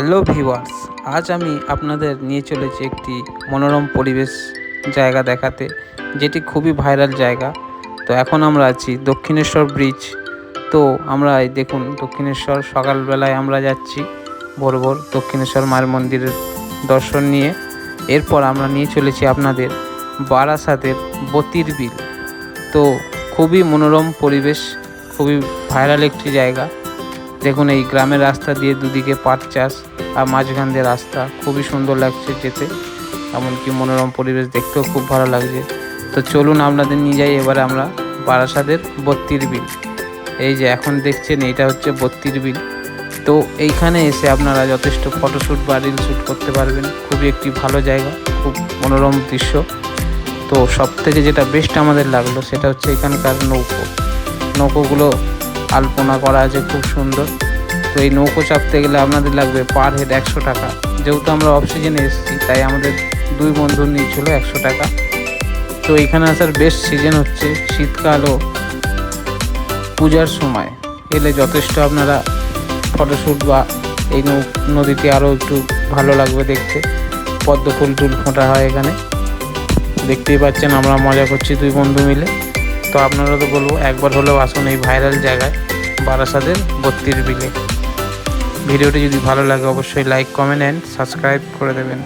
Hello viewers, আজ আমি আপনাদের নিয়ে চলেছি একটি মনোরম পরিবেশ জায়গা দেখাতে, যেটি খুবই ভাইরাল জায়গা। তো এখন আমরা আছি দক্ষিণেশ্বর ব্রিজ। তো আমরা এই দেখুন দক্ষিণেশ্বর সকালবেলায় আমরা যাচ্ছি ভোর ভোর দক্ষিণেশ্বর মায়ের মন্দিরের দর্শন নিয়ে। এরপর আমরা নিয়ে চলেছি আপনাদের বারাসাতের বতির বিল। তো খুবই মনোরম পরিবেশ, খুবই ভাইরাল একটি জায়গা। দেখুন এই গ্রামের রাস্তা দিয়ে দুদিকে পাট চাষ আর মাঝখান দিয়ে রাস্তা, খুবই সুন্দর লাগছে যেতে, এমনকি মনোরম পরিবেশ দেখতেও খুব ভালো লাগছে। তো চলুন আপনাদের নিয়ে যাই এবারে আমরা বারাসাতের বত্তির বিল। এই যে এখন দেখছেন এইটা হচ্ছে বত্তির বিল। তো এইখানে এসে আপনারা যথেষ্ট ফটোশ্যুট বা রিল শ্যুট করতে পারবেন। খুবই একটি ভালো জায়গা, খুব মনোরম দৃশ্য। তো সব থেকে যেটা বেস্ট আমাদের লাগলো সেটা হচ্ছে এখানকার নৌকোগুলো আলপনা করা আছে খুব সুন্দর। তো এই নৌকো চাপতে গেলে আপনাদের লাগবে পার হেড 100 টাকা। যেহেতু আমরা অফ সিজনে এসেছি তাই আমাদের দুই বন্ধু নিয়েছিল 100 টাকা। তো এখানে আসার বেস্ট সিজন হচ্ছে শীতকাল ও পূজার সময় এলে যথেষ্ট আপনারা ফটোশ্যুট বা এই নদীতে আরও একটু ভালো লাগবে দেখতে। পদ্ম ফুল টুল ফোটা হয় এখানে, দেখতেই পাচ্ছেন আমরা মজা করছি দুই বন্ধু মিলে। তো আপনারা তো বলবো একবার হলেও আসুন এই ভাইরাল জায়গায় বারাসাতের বত্তির বিলে। ভিডিওটি যদি ভালো লাগে অবশ্যই লাইক, কমেন্ট অ্যান্ড সাবস্ক্রাইব করে দেবেন।